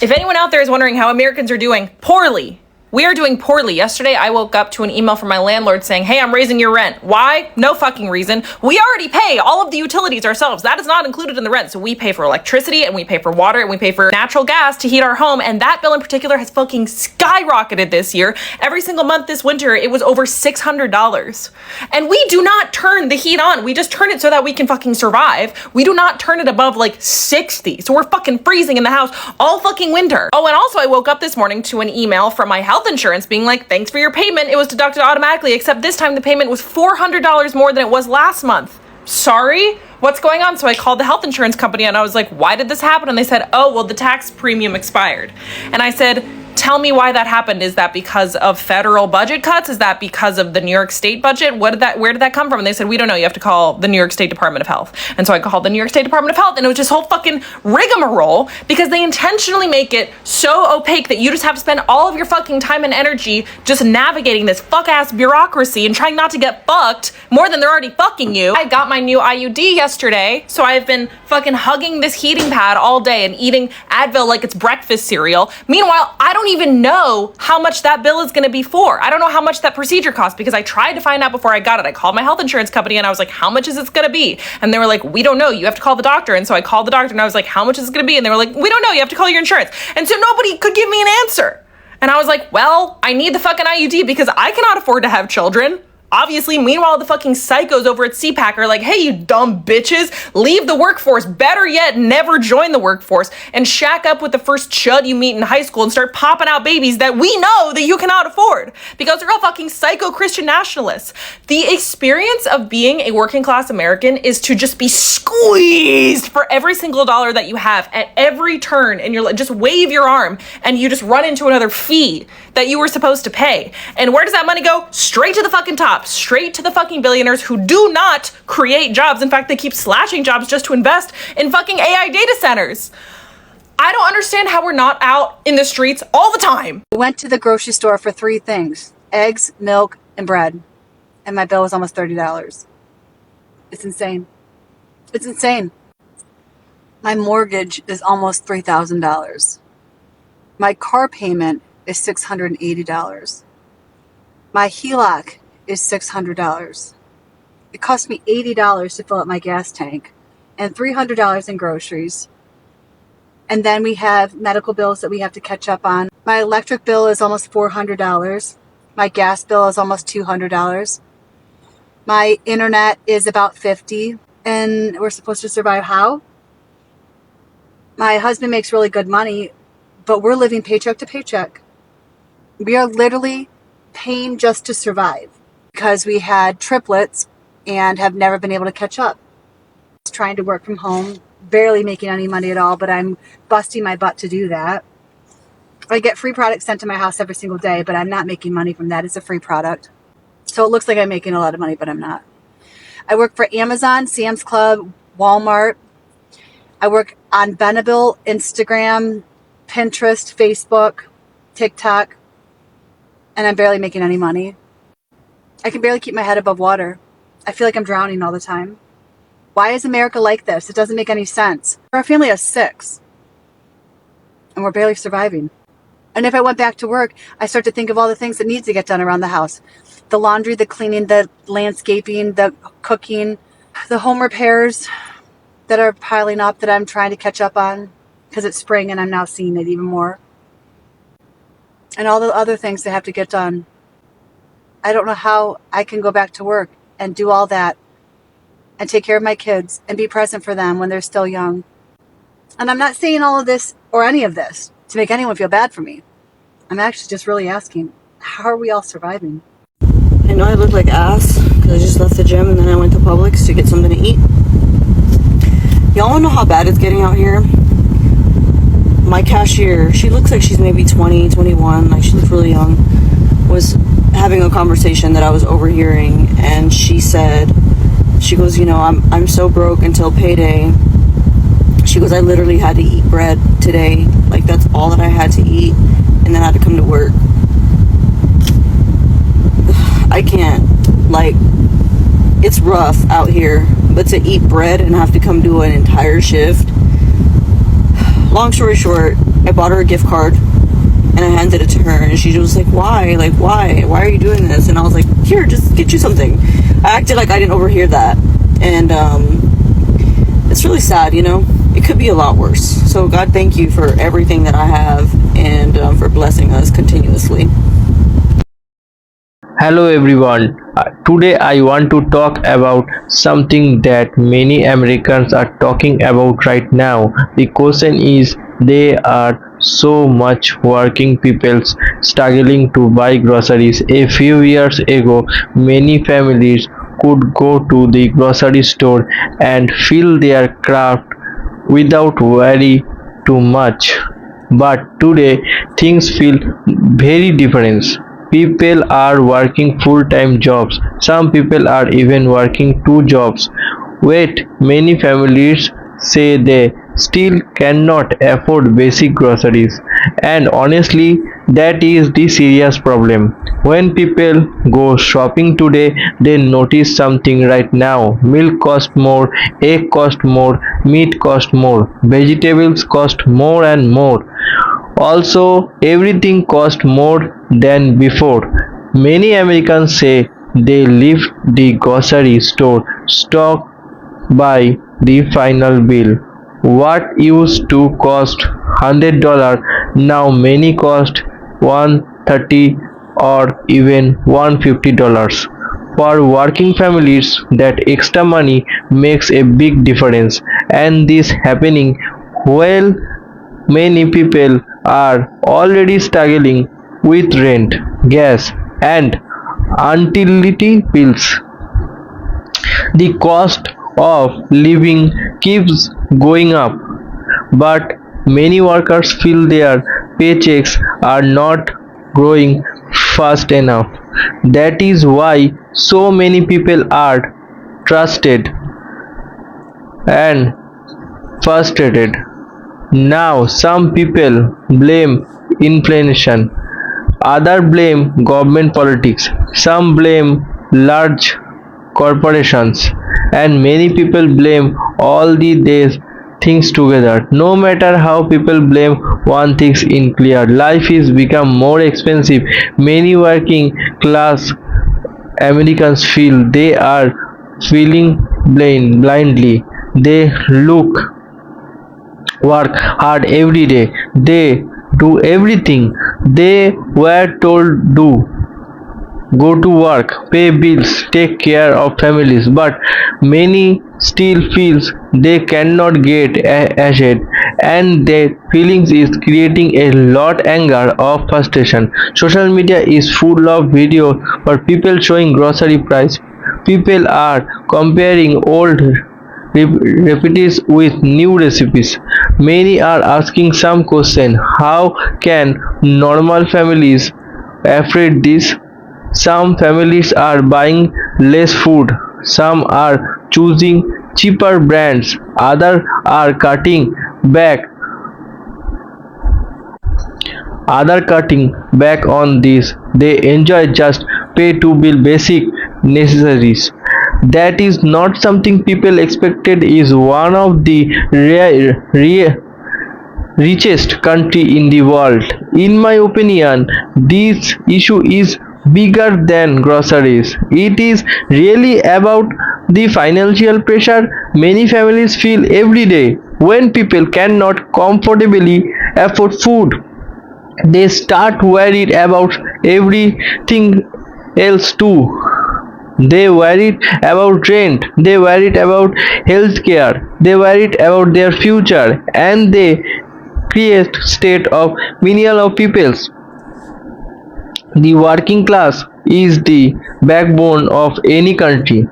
If anyone out there is wondering how Americans are doing, poorly. We are doing poorly. Yesterday, I woke up to an email from my landlord saying, hey, I'm raising your rent. Why? No fucking reason. We already pay all of the utilities ourselves. That is not included in the rent. So we pay for electricity and we pay for water and we pay for natural gas to heat our home. And that bill in particular has fucking skyrocketed this year. Every single month this winter, it was over $600. And we do not turn the heat on. We just turn it so that we can fucking survive. We do not turn it above like 60. So we're fucking freezing in the house all fucking winter. Oh, and also I woke up this morning to an email from my health insurance being like, thanks for your payment. It was deducted automatically, except this time the payment was $400 more than it was last month. Sorry? What's going on? So I called the health insurance company and I was like, why did this happen? And they said, oh, well, the tax premium expired. And I said, tell me why that happened. Is that because of federal budget cuts? Is that because of the New York State budget? Where did that come from? And they said, we don't know. You have to call the New York State Department of Health. And so I called the New York State Department of Health, and it was this whole fucking rigmarole because they intentionally make it so opaque that you just have to spend all of your fucking time and energy just navigating this fuck-ass bureaucracy and trying not to get fucked more than they're already fucking you. I got my new IUD yesterday, so I've been fucking hugging this heating pad all day and eating Advil like it's breakfast cereal. Meanwhile, I don't even know how much that bill is going to be for. I don't know how much that procedure costs because I tried to find out before I got it. I called my health insurance company and I was like, how much is this going to be? And they were like, we don't know. You have to call the doctor. And so I called the doctor and I was like, how much is it going to be? And they were like, we don't know. You have to call your insurance. And so nobody could give me an answer. And I was like, well, I need the fucking IUD because I cannot afford to have children. Obviously, meanwhile, the fucking psychos over at CPAC are like, hey, you dumb bitches, leave the workforce. Better yet, never join the workforce and shack up with the first chud you meet in high school and start popping out babies that we know that you cannot afford because they're all fucking psycho Christian nationalists. The experience of being a working class American is to just be squeezed for every single dollar that you have at every turn, and you're like, just wave your arm and you just run into another fee that you were supposed to pay. And where does that money go? Straight to the fucking top. Straight to the fucking billionaires who do not create jobs. In fact, they keep slashing jobs just to invest in fucking AI data centers. I don't understand how we're not out in the streets all the time. I went to the grocery store for 3 things: eggs, milk, and bread. And my bill was almost $30. It's insane. It's insane. My mortgage is almost $3,000. My car payment is $680. My HELOC is $600. It cost me $80 to fill up my gas tank and $300 in groceries. And then we have medical bills that we have to catch up on. My electric bill is almost $400. My gas bill is almost $200. My internet is about $50. And we're supposed to survive how? My husband makes really good money, but we're living paycheck to paycheck. We are literally paying just to survive because we had triplets and have never been able to catch up. Trying to work from home, barely making any money at all, but I'm busting my butt to do that. I get free products sent to my house every single day, but I'm not making money from that. It's a free product. So it looks like I'm making a lot of money, but I'm not. I work for Amazon, Sam's Club, Walmart. I work on Venable, Instagram, Pinterest, Facebook, TikTok, and I'm barely making any money. I can barely keep my head above water. I feel like I'm drowning all the time. Why is America like this? It doesn't make any sense. Our family has 6, and we're barely surviving. And if I went back to work, I start to think of all the things that need to get done around the house. The laundry, the cleaning, the landscaping, the cooking, the home repairs that are piling up that I'm trying to catch up on because it's spring and I'm now seeing it even more. And all the other things that have to get done. I don't know how I can go back to work and do all that and take care of my kids and be present for them when they're still young. And I'm not saying all of this or any of this to make anyone feel bad for me. I'm actually just really asking, how are we all surviving? I know I look like ass because I just left the gym and then I went to Publix to get something to eat. Y'all wanna know how bad it's getting out here? My cashier, she looks like she's maybe 20, 21, like she looks really young, was having a conversation that I was overhearing, and she said, she goes, you know, I'm so broke until payday. She goes, I literally had to eat bread today. Like, that's all that I had to eat, and then I had to come to work. I can't. Like, it's rough out here, but to eat bread and have to come do an entire shift. Long story short, I bought her a gift card and I handed it to her, and she was like, why? Like, why are you doing this? And I was like, here, just get you something. I acted like I didn't overhear that, and it's really sad, you know. It could be a lot worse. So God, thank you for everything that I have, and for blessing us continuously. Hello everyone. Today I want to talk about something that many Americans are talking about right now. The question is, there are so much working people struggling to buy groceries. A few years ago, many families could go to the grocery store and fill their cart without worry too much. But today things feel very different. People are working full-time jobs. Some people are even working two jobs. Wait, many families say they still cannot afford basic groceries. And honestly, that is the serious problem. When people go shopping today, they notice something right now. Milk cost more, egg cost more, meat cost more, vegetables cost more and more. Also, everything costs more than before. Many Americans say they leave the grocery store stock by the final bill. What used to cost $100 now many cost 130 or even $150. For working families, that extra money makes a big difference, and this happening well. Many people are already struggling with rent, gas, and utility bills. The cost of living keeps going up, but many workers feel their paychecks are not growing fast enough. That is why so many people are trusted and frustrated. Now some people blame inflation, others blame government politics, some blame large corporations, and many people blame all these things together. No matter how people blame, one thing is clear: life is become more expensive. Many working class Americans feel they are feeling blindly. They work hard every day. They do everything they were told do. Go to work, pay bills, take care of families, but many still feels they cannot get ahead, and their feelings is creating a lot anger or frustration. Social media is full of videos for people showing grocery price. People are comparing old recipes with new recipes. Many are asking some question: how can normal families afford this? Some families are buying less food, some are choosing cheaper brands, others are back cutting back on this. They enjoy just pay to build basic necessaries. That is not something people expected. Is one of the richest country in the world. In my opinion, this issue is bigger than groceries. It is really about the financial pressure many families feel every day. When people cannot comfortably afford food, they start worried about everything else too. They worried about rent, they worried about health care, they worried about their future, and they create state of millions of peoples. The working class is the backbone of any country.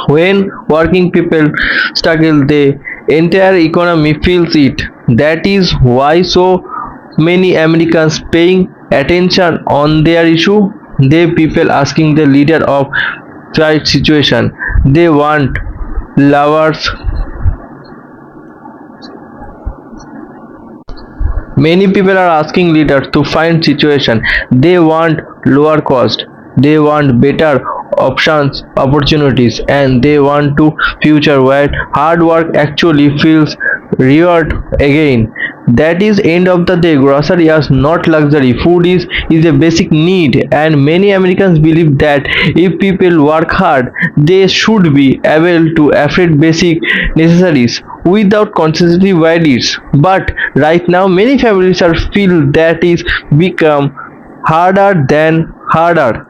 When working people struggle, the entire economy feels it. That is why so many Americans paying attention on their issue. They people asking the leader of right situation. They want lovers. Many people are asking leaders to find situation. They want lower cost. They want better options, opportunities, and they want to future where hard work actually feels reward again. That is end of the day. Grocery is not luxury. Food is a basic need, and many Americans believe that if people work hard, they should be able to afford basic necessities without constantly worries. But right now many families are feel that is become harder than harder.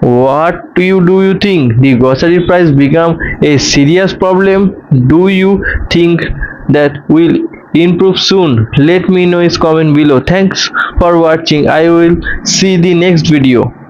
What do you think? The grocery price become a serious problem? Do you think that will improve soon? Let me know in comment below. Thanks for watching. I will see the next video.